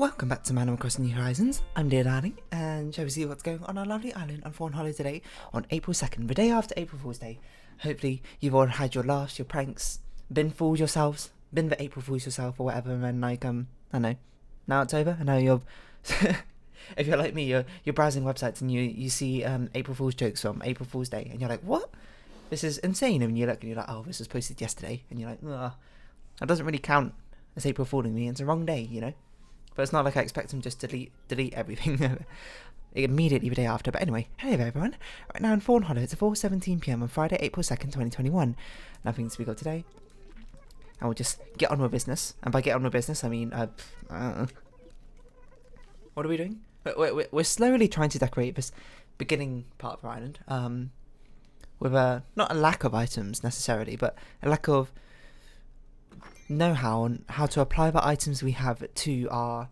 Welcome back to Man Across New Horizons. I'm Dear Darling, and shall we see what's going on our lovely island on Fawnhollow today on April 2nd, the day after April Fool's Day. Hopefully you've all had your laughs, your pranks, been fools yourselves, been the April Fools yourself or whatever, and then I don't know, now it's over, and now you're, if you're like me, you're browsing websites and you see April Fool's jokes from April Fool's Day, and you're like, what? This is insane, and you look and you're like, oh, this was posted yesterday, and you're like, ugh, that doesn't really count as April Fooling me, it's a wrong day, you know? But it's not like I expect them just to delete everything immediately the day after. But anyway, hello everyone. Right now in Fawnhollow, it's 4:17 PM on Friday, April 2nd, 2021. Nothing to speak of today. And we'll just get on with business. And by get on with business, I mean, what are we doing? We're slowly trying to decorate this beginning part of our island. With not a lack of items necessarily, but a lack of know-how on how to apply the items we have to our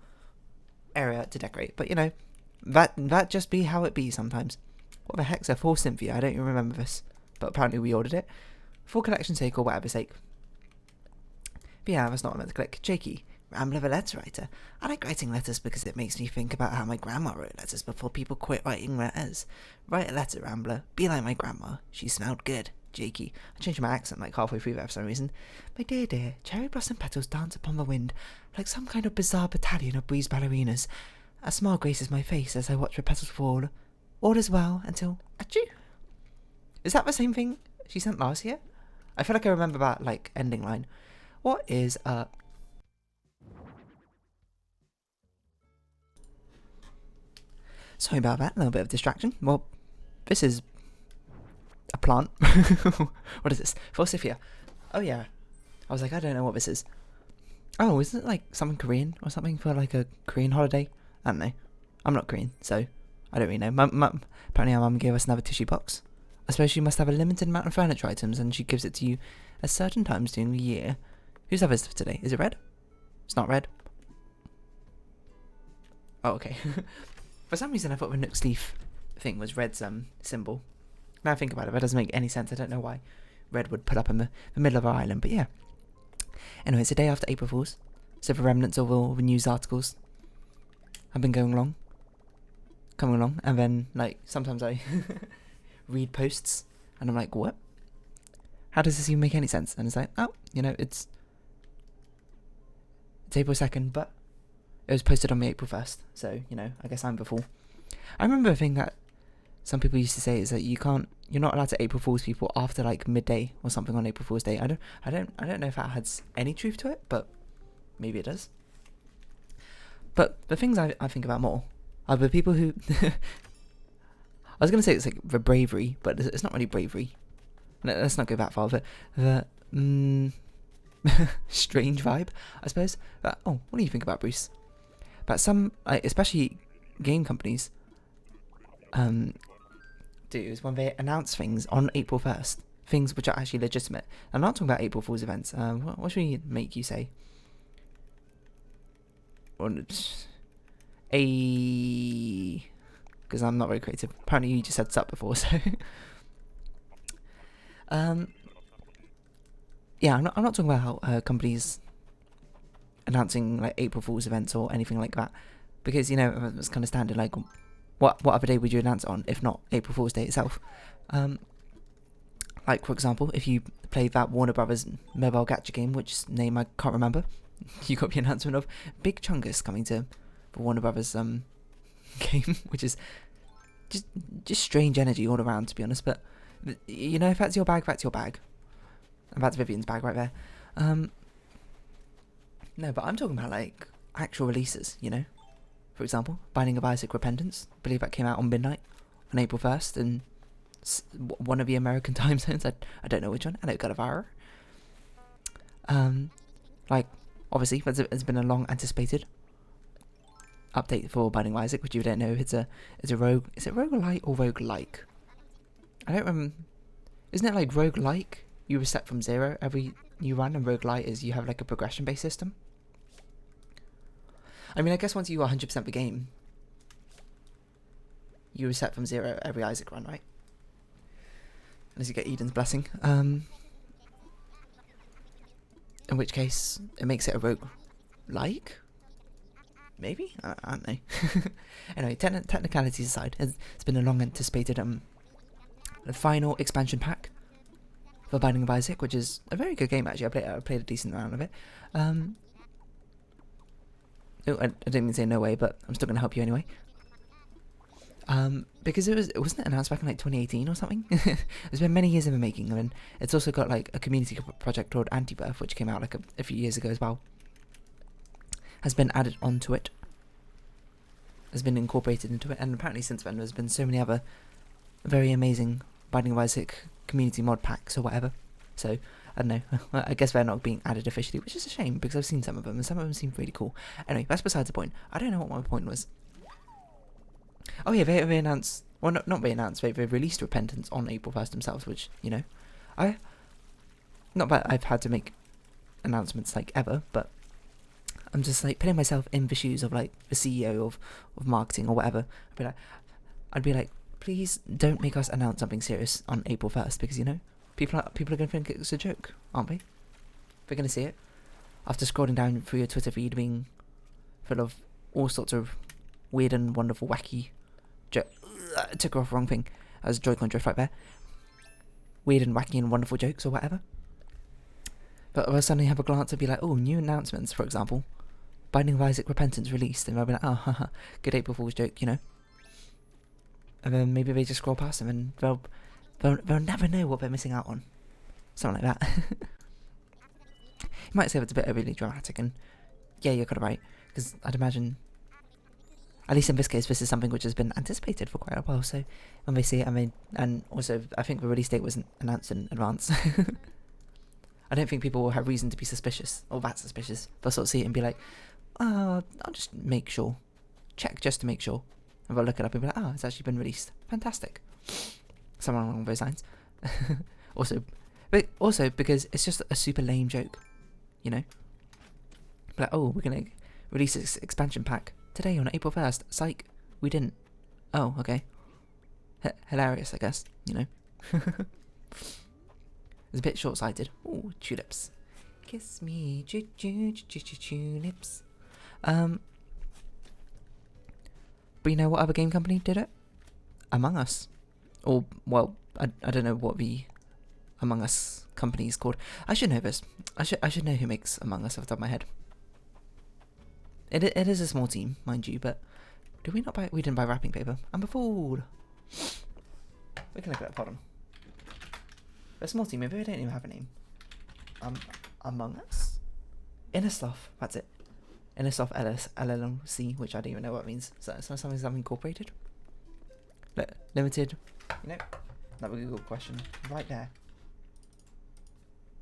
area to decorate. But you know, that just be how it be sometimes. What the heck's a full Cynthia? I don't even remember this, but apparently we ordered it. For collection's sake or whatever sake. But yeah, that's not what I meant to click. Jakey, Rambler the letter writer. I like writing letters because it makes me think about how my grandma wrote letters before people quit writing letters. Write a letter, Rambler. Be like my grandma. She smelled good. Jakey. I changed my accent like halfway through there for some reason. My dear dear, cherry blossom petals dance upon the wind like some kind of bizarre battalion of breeze ballerinas. A smile graces my face as I watch the petals fall. All is well until achoo. Is that the same thing she sent last year? I feel like I remember that like ending line. What is up? Sorry about that, a little bit of distraction. Well, this is a plant. What is this? Forsythia. Oh yeah. I was like, I don't know what this is. Oh, isn't it like something Korean or something for like a Korean holiday? I don't know. I'm not Korean, so I don't really know. Apparently our mum gave us another tissue box. I suppose she must have a limited amount of furniture items and she gives it to you at certain times during the year. Who's others for today? Is it red? It's not red. Oh, okay. For some reason I thought the Nook's leaf thing was red's symbol. Now I think about it, that doesn't make any sense. I don't know why red would put up in the middle of our island, but yeah. Anyway, it's the day after April Fool's, so the remnants of all the news articles have been coming along, and then, like, sometimes I read posts, and I'm like, what? How does this even make any sense? And it's like, oh, you know, it's April 2nd, but it was posted on the April 1st, so, you know, I guess I'm the fool. I remember a thing that some people used to say is that you're not allowed to April Fool's people after like midday or something on April Fool's Day. I don't know if that has any truth to it, but maybe it does. But the things I think about more are the people who I was gonna say it's like the bravery, but it's not really bravery. Let's not go that far. The strange vibe, I suppose. But, oh, what do you think about Bruce? But some, especially game companies, do is when they announce things on April 1st, things which are actually legitimate. I'm not talking about April Fool's events. What should we make you say? Because I'm not very creative. Apparently you just said sup before, so yeah, I'm not talking about how companies announcing like April Fool's events or anything like that, because you know it's kind of standard. Like, what other day would you announce it on if not April Fool's Day itself? Like, for example, if you played that Warner Brothers mobile gacha game, which name I can't remember, you got the announcement of Big Chungus coming to the Warner Brothers game, which is just strange energy all around, to be honest. But you know, if that's your bag, that's your bag. And that's Vivian's bag right there. No, but I'm talking about like actual releases, you know. For example, Binding of Isaac Repentance. I believe that came out on midnight on April 1st in one of the American time zones. I don't know which one. I know Godavara. Like, obviously, there's been a long anticipated update for Binding of Isaac, which you don't know. It's a rogue. Is it roguelite or roguelike? I don't remember. Isn't it like roguelike? You reset from 0 every new run, and roguelite is you have like a progression based system. I mean, I guess once you 100% the game, you reset from 0 every Isaac run, right? Unless you get Eden's Blessing. In which case, it makes it a rogue-like? maybe? I don't know. Anyway, technicalities aside, it's been a long anticipated the final expansion pack for Binding of Isaac, which is a very good game actually. I played a decent amount of it. I didn't mean to say no way, but I'm still going to help you anyway. Because it wasn't announced back in like 2018 or something. It's been many years in the making, and it's also got like a community project called Antibirth, which came out like a few years ago as well. Has been added onto it. Has been incorporated into it, and apparently since then there's been so many other very amazing Binding of Isaac community mod packs or whatever. So I don't know. I guess they're not being added officially, which is a shame because I've seen some of them and some of them seem really cool. Anyway, that's besides the point. I don't know what my point was. Oh yeah, they announced. Well, not they announced. They released Repentance on April 1st themselves, which not that I've had to make announcements like ever, but I'm just like putting myself in the shoes of like the CEO of marketing or whatever. I'd be like, please don't make us announce something serious on April 1st because people are going to think it's a joke, aren't they? They're going to see it after scrolling down through your Twitter feed being full of all sorts of weird and wonderful, wacky took off wrong thing as Joy-Con drift right there. Weird and wacky and wonderful jokes or whatever. But I'll suddenly have a glance and be like, oh, new announcements, for example. Binding of Isaac Repentance released, and I'll be like, oh, haha, good April Fool's joke, And then maybe they just scroll past them and they'll never know what they're missing out on. Something like that. You might say it's a bit overly dramatic, and yeah, you're kind of right. Because I'd imagine, at least in this case, this is something which has been anticipated for quite a while. So when they see it, and also I think the release date wasn't announced in advance. I don't think people will have reason to be suspicious, or that suspicious. They'll sort of see it and be like, I'll just make sure. Check just to make sure. And they'll look it up and be like, it's actually been released. Fantastic. Something along those lines. also because it's just a super lame joke, Like, oh, we're going to release this expansion pack today on April 1st. Psych, we didn't. Oh, okay. Hilarious, I guess, It's a bit short-sighted. Ooh, tulips. Kiss me, tulips. But you know what other game company did it? Among Us. Or, well, I don't know what the Among Us company is called. I should know this. I should know who makes Among Us off the top of my head. It is a small team, mind you, but we didn't buy wrapping paper. I'm a fool. We can look it up, hold on. A small team, maybe they don't even have a name. Among Us? Innersloth, that's it. Innersloth LLC, which I don't even know what it means. So something incorporated? Limited? That would be a good question. Right there.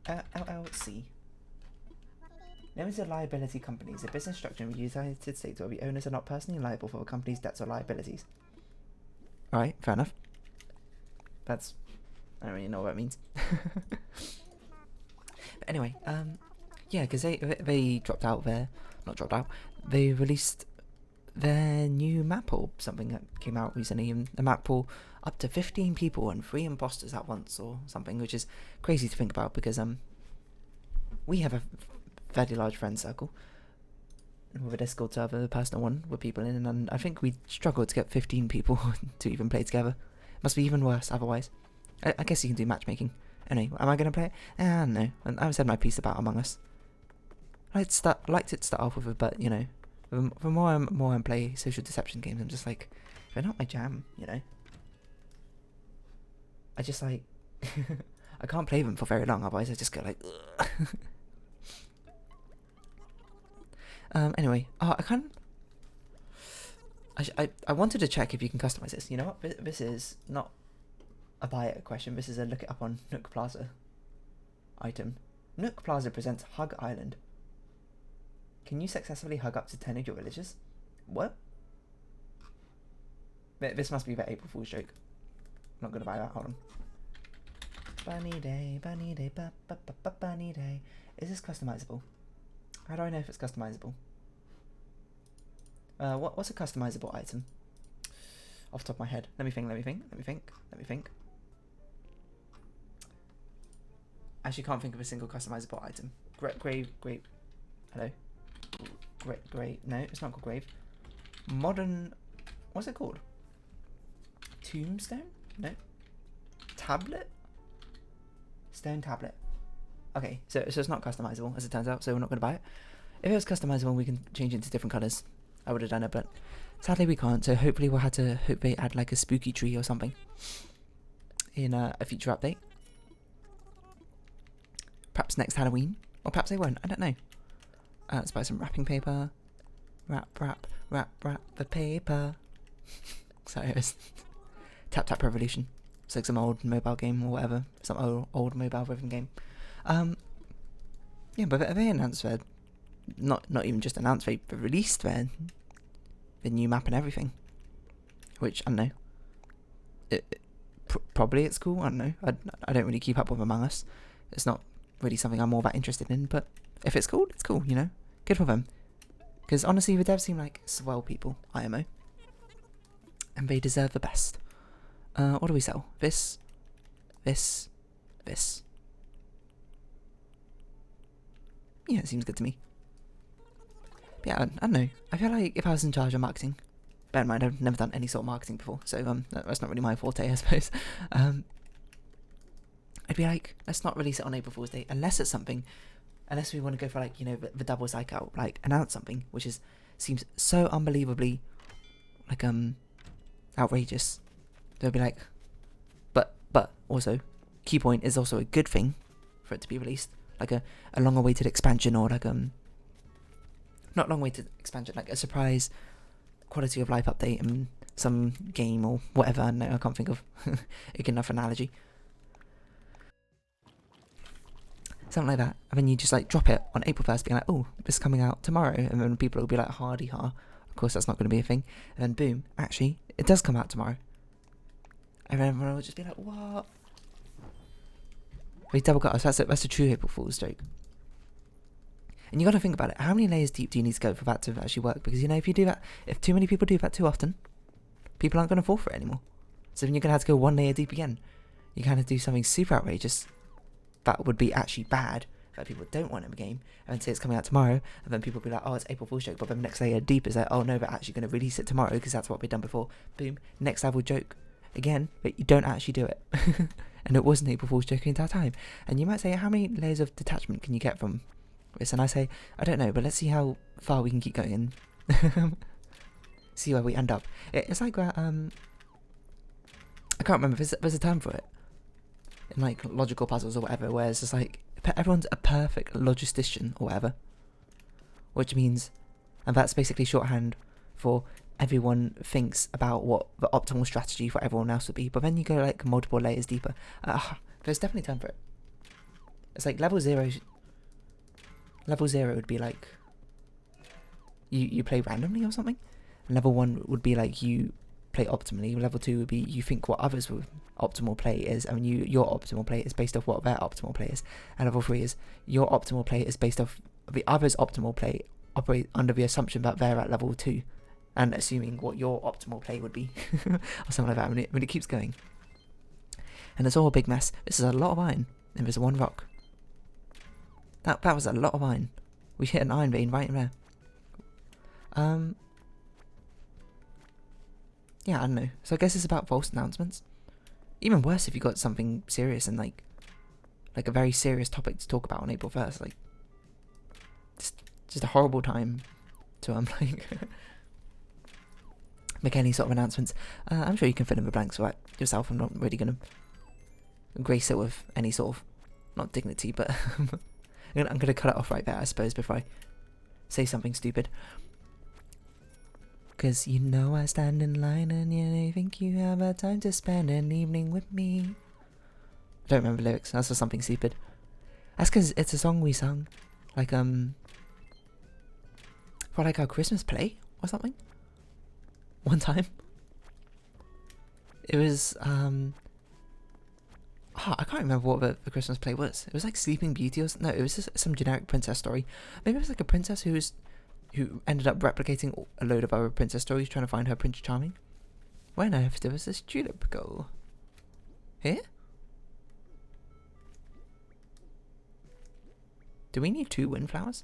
LLC. Limited liability company is a business structure in the United States where the owners are not personally liable for the company's debts or liabilities. Alright, fair enough. I don't really know what that means. But anyway, yeah, because they they released their new map or something that came out recently, and the map will up to 15 people and 3 imposters at once or something, which is crazy to think about because we have a fairly large friend circle with a Discord server, the personal one with people in, and I think we struggled to get 15 people to even play together. Must be even worse otherwise. I guess you can do matchmaking. Anyway, am I going to play it? No. And I've said my piece about Among Us. I liked it to start off with, but, the more I play social deception games, I'm just like, they're not my jam, I just, like, I can't play them for very long, otherwise I just go, like, anyway, I wanted to check if you can customize this. You know what? This is not a buy it question. This is a look it up on Nook Plaza item. Nook Plaza presents Hug Island. Can you successfully hug up to 10 of your villagers? What? This must be the April Fool's joke. I'm not gonna buy that. Hold on. Bunny day, bunny day. Is this customizable? How do I know if it's customizable? What's a customizable item? Off the top of my head. Let me think. Actually can't think of a single customizable item. Grape. Hello? grave. No, it's not called grave. Modern. What's it called? Tombstone? No. Tablet? Stone tablet. Okay, so it's not customizable, as it turns out, so we're not going to buy it. If it was customizable, we can change it into different colours. I would have done it, but sadly we can't, so hopefully we'll have to hope they add like a spooky tree or something in a future update. Perhaps next Halloween, or perhaps they won't, I don't know. Let's buy some wrapping paper. Wrap the paper. Sorry, it was Tap Tap Revolution. It's like some old mobile game or whatever. Some old mobile rhythm game. Yeah, but they announced their, not even just announced, they released their new map and everything. Which, I don't know. Probably it's cool, I don't know. I don't really keep up with Among Us. It's not really something I'm all that interested in, but if it's cool, it's cool, you know? Good for them. Because honestly, the devs seem like swell people, IMO. And they deserve the best. What do we sell? This. Yeah, it seems good to me. But yeah, I don't know. I feel like if I was in charge of marketing, bear in mind I've never done any sort of marketing before, so that's not really my forte, I suppose. I'd be like, let's not release it on April Fool's Day unless it's something, unless we want to go for like, you know, the double cycle, like announce something which seems so unbelievably like outrageous. They'll be like, but also, key point is also a good thing for it to be released, like a long-awaited expansion, or like not long-awaited expansion, like a surprise quality of life update and some game or whatever. No, I can't think of a good enough analogy. Something like that, and then you just like drop it on April 1st, being like, oh, this is coming out tomorrow, and then people will be like, hardy ha. Of course, that's not going to be a thing. And then boom, actually, it does come out tomorrow. And then everyone will just be like, what? We double cut us. That's a true April Fool's joke. And you got to think about it. How many layers deep do you need to go for that to actually work? Because, you know, if you do that, if too many people do that too often, people aren't going to fall for it anymore. So then you're going to have to go one layer deep again. You kind of do something super outrageous that would be actually bad, that people don't want in the game, and then say it's coming out tomorrow, and then people will be like, oh, it's April Fool's joke, but then the next layer deep is like, oh no, they're actually going to release it tomorrow because that's what we've done before. Boom, next level joke. Again, but you don't actually do it. And it wasn't April Fool's joke the entire time. And you might say, how many layers of detachment can you get from this? And I say, I don't know, but let's see how far we can keep going and see where we end up. It's like that, I can't remember, there's a term for it. In like logical puzzles or whatever, where it's just like, everyone's a perfect logistician or whatever. Which means, and that's basically shorthand for everyone thinks about what the optimal strategy for everyone else would be, but then you go like multiple layers deeper. There's definitely time for it. It's like level 0 would be like you play randomly or something, and level 1 would be like you play optimally. Level 2 would be you think what others' optimal play is, and your optimal play is based off what their optimal play is, and level 3 is your optimal play is based off the other's optimal play, operate under the assumption that they're at level 2 and assuming what your optimal play would be or something like that. When it keeps going, and it's all a big mess. This is a lot of iron, and there's one rock. That was a lot of iron. We hit an iron vein right in there. Yeah, I don't know. So I guess it's about false announcements. Even worse if you got something serious and like a very serious topic to talk about on April 1st. Like, just a horrible time to like make any sort of announcements. I'm sure you can fill in the blanks right yourself. I'm not really going to grace it with any sort of, not dignity, but I'm going to cut it off right there, I suppose, before I say something stupid. Because you know I stand in line and you think you have a time to spend an evening with me. I don't remember the lyrics, that's just something stupid. That's because it's a song we sung, like, for like our Christmas play or something. One time. It was, I can't remember what the Christmas play was. It was like Sleeping Beauty or something. No, it was just some generic princess story. Maybe it was like a princess who ended up replicating a load of other princess stories trying to find her Prince Charming. Where on earth does this tulip go? Here? Do we need 2 windflowers?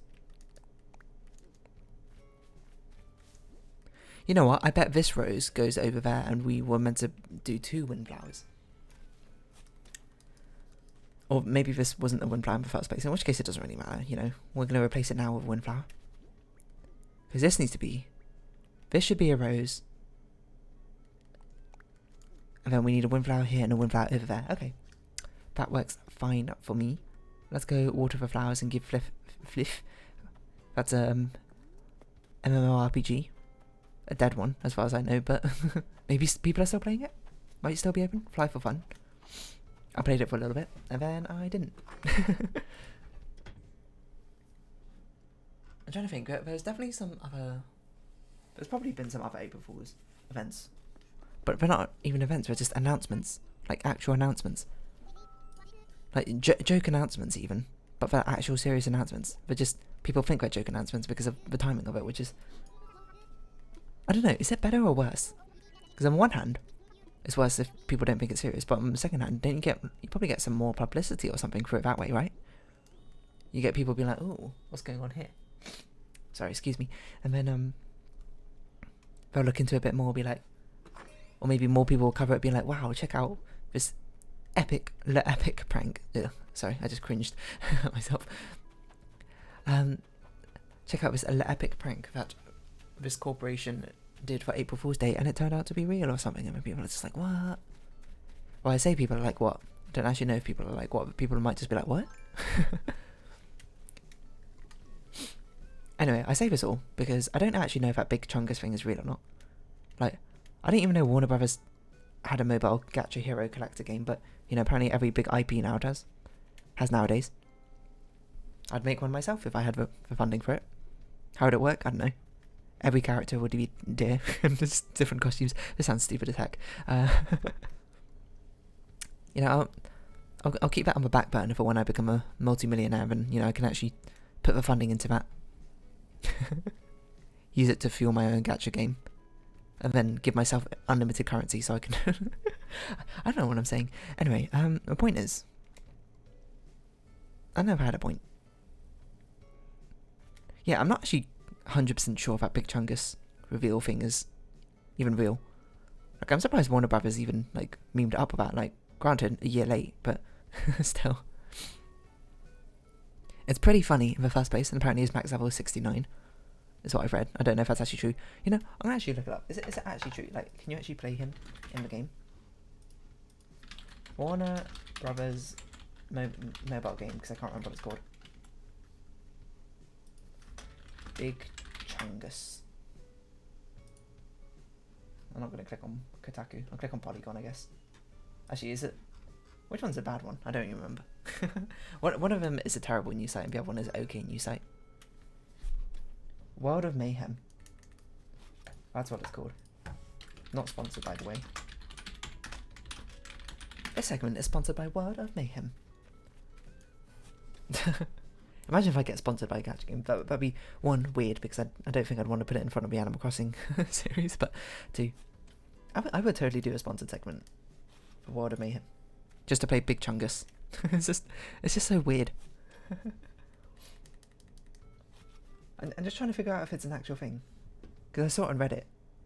You know what? I bet this rose goes over there and we were meant to do 2 windflowers. Or maybe this wasn't a windflower in the first place, in which case it doesn't really matter, you know. We're going to replace it now with a windflower. Because this needs to be... This should be a rose. And then we need a windflower here and a windflower over there. Okay. That works fine for me. Let's go water the flowers and give Fliff. That's MMORPG. A dead one, as far as I know, but maybe people are still playing it. Might still be open. Fly for fun. I played it for a little bit, and then I didn't. I'm trying to think. There's definitely some other... There's probably been some other April Fool's events. But they're not even events, they're just announcements. Like, actual announcements. Like, joke announcements, even. But they're actual serious announcements. They're just... People think they're joke announcements because of the timing of it, which is... I don't know, is it better or worse? Because on one hand, it's worse if people don't think it's serious, but on the second hand, you probably get some more publicity or something for it that way, right? You get people being like, oh, what's going on here? Sorry, excuse me. And then, they'll look into it a bit more, be like, or maybe more people will cover it, being like, wow, check out this epic prank. Ugh, sorry, I just cringed at myself. Check out this epic prank that this corporation did for April Fool's Day, and it turned out to be real or something, and people are just like, what? Well, I say people are like, what? I don't actually know if people are like, what, but people might just be like, what? Anyway, I say this all because I don't actually know if that big Chungus thing is real or not. Like, I didn't even know Warner Brothers had a mobile Gacha Hero Collector game, but, you know, apparently every big IP now has nowadays. I'd make one myself if I had the funding for it. How would it work? I don't know. Every character would be deer and just different costumes. This sounds stupid as heck. You know, I'll keep that on the back burner for when I become a multi-millionaire, and, you know, I can actually put the funding into that. Use it to fuel my own gacha game. And then give myself unlimited currency so I can... I don't know what I'm saying. Anyway, the point is... I never had a point. Yeah, I'm not actually 100% sure if that Big Chungus reveal thing is even real. Like, I'm surprised Warner Brothers even, like, memed up about, like, granted, a year late, but still. It's pretty funny in the first place, and apparently his max level is 69, is what I've read. I don't know if that's actually true. You know, I'm gonna actually look it up. Is it actually true? Like, can you actually play him in the game? Warner Brothers mobile game, because I can't remember what it's called. Big Chungus. I'm not going to click on Kotaku. I'll click on Polygon, I guess. Actually, is it... Which one's a bad one? I don't even remember. One of them is a terrible news site, and the other one is an okay news site. World of Mayhem. That's what it's called. Not sponsored, by the way. This segment is sponsored by World of Mayhem. Imagine if I get sponsored by a gacha game. That'd be, one, weird, because I don't think I'd want to put it in front of the Animal Crossing series, but two, I would totally do a sponsored segment for World of Mayhem. Just to play Big Chungus. It's just so weird. I'm just trying to figure out if it's an actual thing. Because I saw it on Reddit,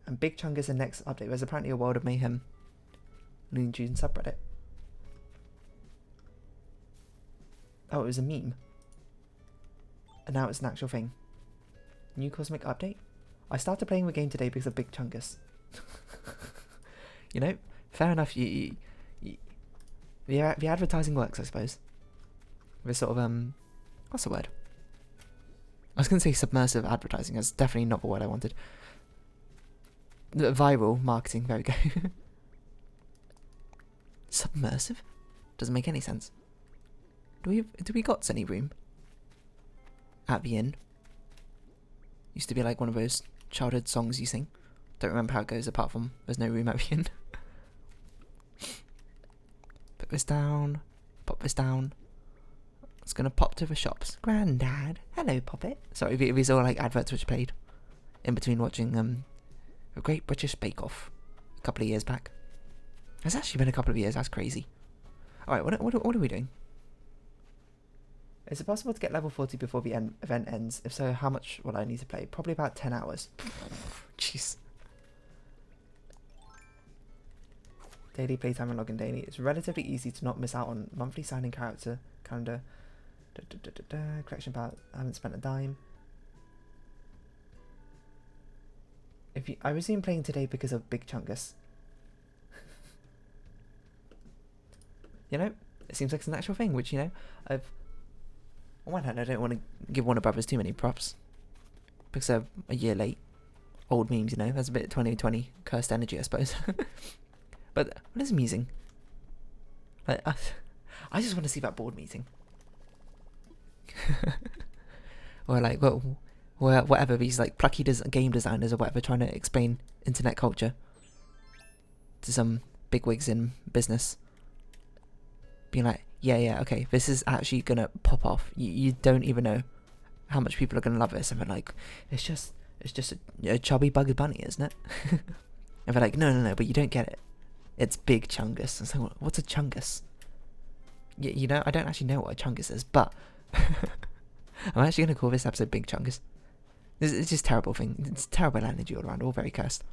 and Big Chungus the next update. There's apparently a World of Mayhem Looney Tunes subreddit. Oh, it was a meme. And now it's an actual thing. New cosmic update? I started playing the game today because of Big Chungus. You know, fair enough. The advertising works, I suppose. With sort of, what's the word? I was going to say submersive advertising. That's definitely not the word I wanted. Viral marketing, there we go. Submersive? Doesn't make any sense. Do we got any room? At the inn. Used to be like one of those childhood songs you sing. Don't remember how it goes apart from there's no room at the inn. Put this down. Pop this down. It's gonna pop to the shops. Grandad. Hello, Poppet. Sorry, these are all like adverts which played in between watching a Great British Bake Off a couple of years back. It's actually been a couple of years. That's crazy. Alright, what are we doing? Is it possible to get level 40 before the event ends? If so, how much will I need to play? Probably about 10 hours. Jeez. Daily playtime and login daily. It's relatively easy to not miss out on monthly signing character calendar. Collection about. I haven't spent a dime. I resumed playing today because of Big Chungus. You know, it seems like it's an actual thing, which, you know, on one hand, I don't want to give Warner Brothers too many props because they're a year late. Old memes, you know, that's a bit 2020 cursed energy, I suppose. But what is amusing? Like, I just want to see that board meeting. Or like, well, whatever, these like plucky game designers or whatever trying to explain internet culture to some bigwigs in business. Being like, yeah, okay, this is actually gonna pop off. You don't even know how much people are gonna love this. And they're like, it's just a chubby Bugs Bunny, isn't it? And they're like, no, but you don't get it. It's Big Chungus. I was like, what's a Chungus? You know, I don't actually know what a Chungus is, but I'm actually gonna call this episode Big Chungus. It's just a terrible thing. It's terrible energy all around, all very cursed.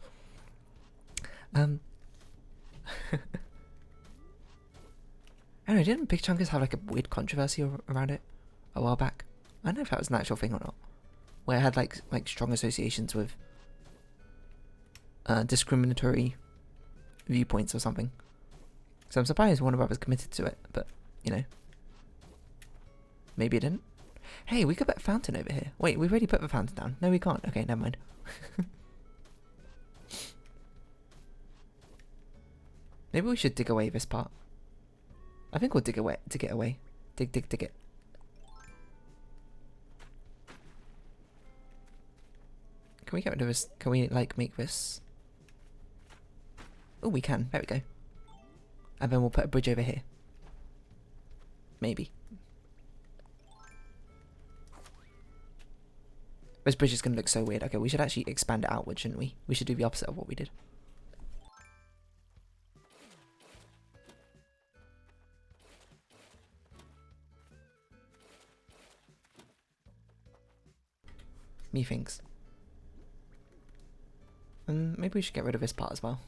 Anyway, didn't Big Chungus have like a weird controversy around it a while back? I don't know if that was an actual thing or not. Where it had like strong associations with discriminatory viewpoints or something. So I'm surprised Warner Brothers committed to it, but you know, maybe it didn't. Hey, we could put a fountain over here. Wait, we've already put the fountain down. No, we can't. Okay, never mind. Maybe we should dig away this part. I think we'll dig it away. Dig it. Can we get rid of this? Can we like make this? Oh, we can. There we go. And then we'll put a bridge over here. Maybe. This bridge is going to look so weird. Okay, we should actually expand it outward, shouldn't we? We should do the opposite of what we did. Methinks. And maybe we should get rid of this part as well.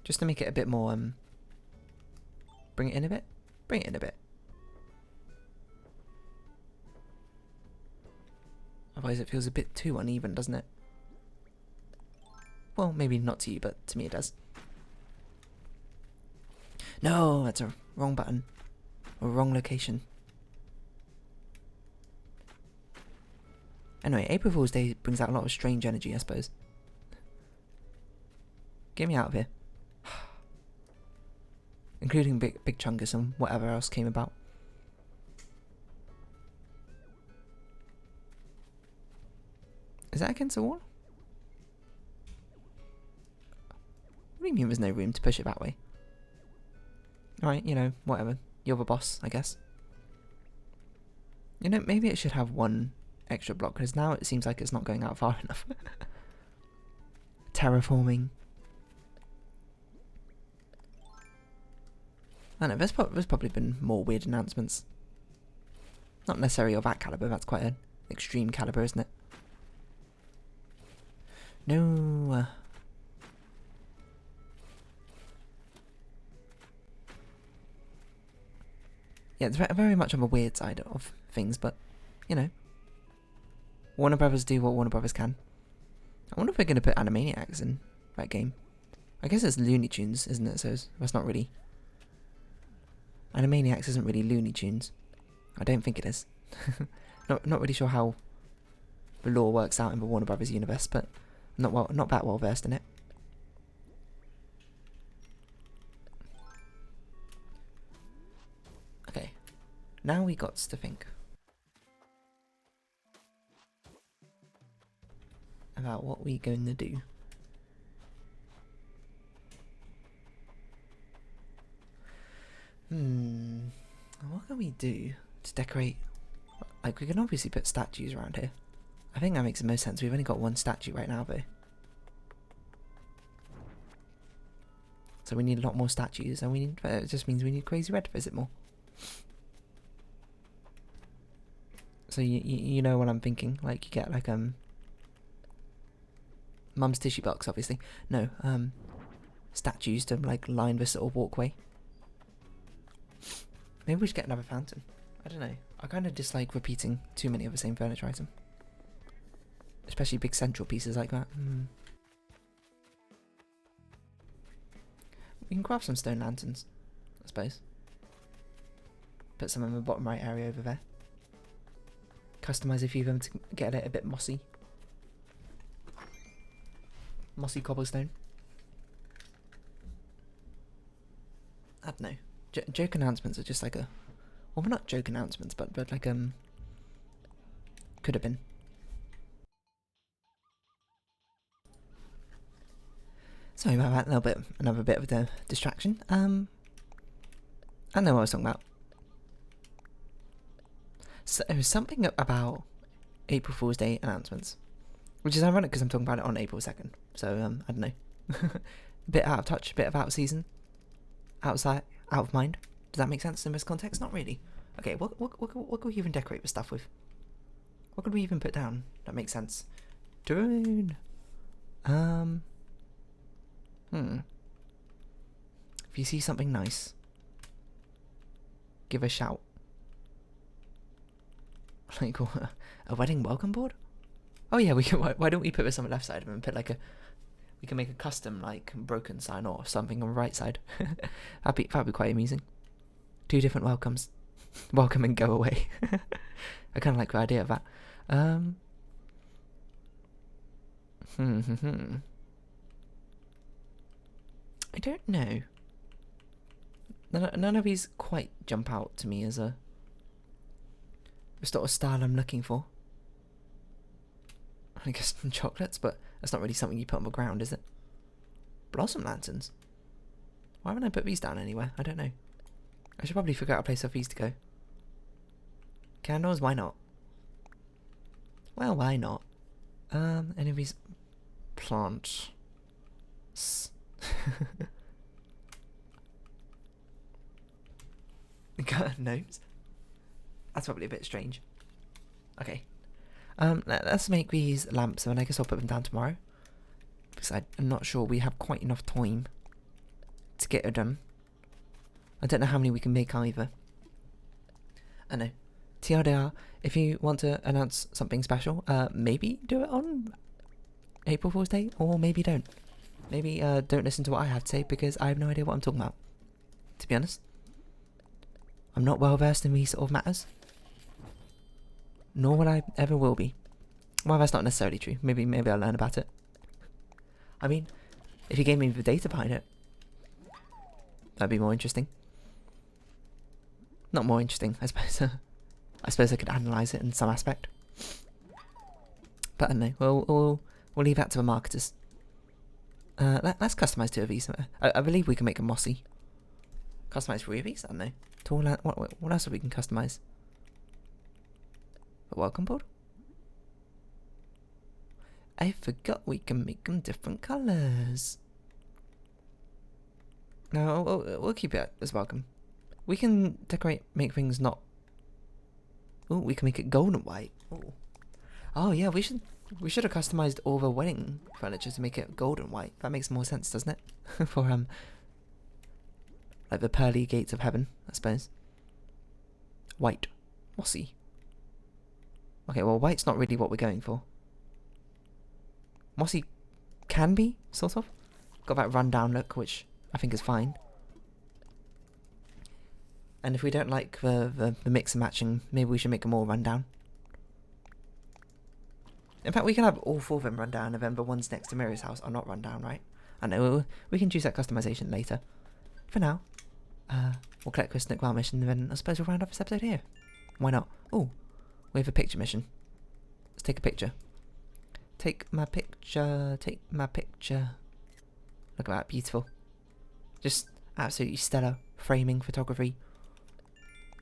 Just to make it a bit more, bring it in a bit? Bring it in a bit. Otherwise it feels a bit too uneven, doesn't it? Well, maybe not to you, but to me it does. No, that's a wrong button. Or wrong location. Anyway, April Fool's Day brings out a lot of strange energy, I suppose. Get me out of here. Including Big Chungus and whatever else came about. Is that against the wall? What do you mean there's no room to push it that way? Alright, you know, whatever. You're the boss, I guess. You know, maybe it should have one extra block, because now it seems like it's not going out far enough. Terraforming. I don't know, there's probably been more weird announcements. Not necessarily of that caliber, that's quite an extreme caliber, isn't it? No. Yeah, it's very much on the weird side of things, but, you know. Warner Brothers do what Warner Brothers can. I wonder if we're going to put Animaniacs in that game. I guess it's Looney Tunes, isn't it? So that's not really... Animaniacs isn't really Looney Tunes. I don't think it is. Not really sure how the lore works out in the Warner Brothers universe, but not that well versed in it. Okay, now we got to think about what we're going to do. What can we do to decorate? Like, we can obviously put statues around here. I think that makes the most sense. We've only got one statue right now, though. So we need a lot more statues, and it just means we need Crazy Red to visit more. So you know what I'm thinking? Like, you get like Mum's tissue box, obviously. No, statues to like line this little walkway. Maybe we should get another fountain. I don't know. I kind of dislike repeating too many of the same furniture item. Especially big central pieces like that. We can craft some stone lanterns, I suppose. Put some in the bottom right area over there. Customise a few of them to get it a bit mossy. Mossy cobblestone. I don't know. Joke announcements are just like a... Well, not joke announcements, but like, could have been. Sorry about that, another bit of a distraction. I don't know what I was talking about. So, it was something about April Fool's Day announcements. Which is ironic because I'm talking about it on April 2nd. So, I don't know. A bit out of touch, a bit of out of season. Out of mind. Does that make sense in this context? Not really. Okay, what could we even decorate the stuff with? What could we even put down that makes sense? Drone. If you see something nice, give a shout. Like a wedding welcome board? Oh yeah, we can. Why don't we put this on the left side and put like we can make a custom like broken sign or something on the right side. that'd be quite amusing. 2 different welcomes. Welcome and go away. I kind of like the idea of that. I don't know. None of these quite jump out to me as the sort of style I'm looking for. I guess chocolates, but that's not really something you put on the ground, is it? Blossom lanterns. Why haven't I put these down anywhere? I don't know. I should probably figure out a place for these to go. Candles? Why not? Well, why not? Any of these plants? Gnomes? That's probably a bit strange. Okay. Let's make these lamps and I guess I'll put them down tomorrow. Because I'm not sure we have quite enough time to get it done. I don't know how many we can make either. I know. TLDR, if you want to announce something special, maybe do it on April Fool's Day, or maybe don't. Maybe don't listen to what I have to say because I have no idea what I'm talking about. To be honest. I'm not well versed in these sort of matters. Nor will I ever will be. Well, that's not necessarily true. Maybe I'll learn about it. I mean, if you gave me the data behind it, that'd be more interesting. Not more interesting, I suppose. I suppose I could analyse it in some aspect. But I don't know. We'll leave that to the marketers. Let's customise 2 of these. I believe we can make a mossy. Customise 3 of these? I don't know. What else we can customise? A welcome board? I forgot we can make them different colours. No, we'll keep it as welcome. We can make things not... Oh, we can make it gold and white. Ooh. Oh yeah, we should have customised all the wedding furniture to make it gold and white. That makes more sense, doesn't it? For like the pearly gates of heaven, I suppose. White. Mossy. Okay, well white's not really what we're going for. Mossy can be, sort of. Got that rundown look, which I think is fine. And if we don't like the mix and matching, maybe we should make them all rundown. In fact, we can have all 4 of them rundown, and then the ones next to Miri's house are not rundown, right? I know, we can choose that customization later. For now, we'll collect Chris Nook mission, and then I suppose we'll round off this episode here. Why not? Oh, we have a picture mission. Let's take a picture. Take my picture, take my picture. Look at that, beautiful. Just absolutely stellar framing photography.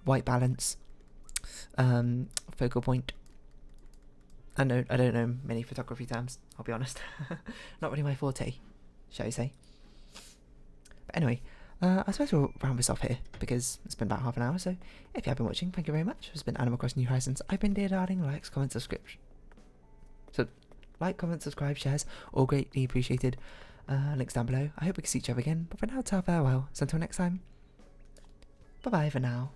White balance. Focal point. I don't know many photography terms, I'll be honest. Not really my forte, shall we say. But anyway, I suppose we'll round this off here, because it's been about half an hour, so if you have been watching, thank you very much. It's been Animal Crossing New Horizons. I've been Dear Darling. Likes, comments, subscription. Like, comment, subscribe, shares, all greatly appreciated. Links down below. I hope we can see each other again, but for now, ta farewell. So until next time, bye bye for now.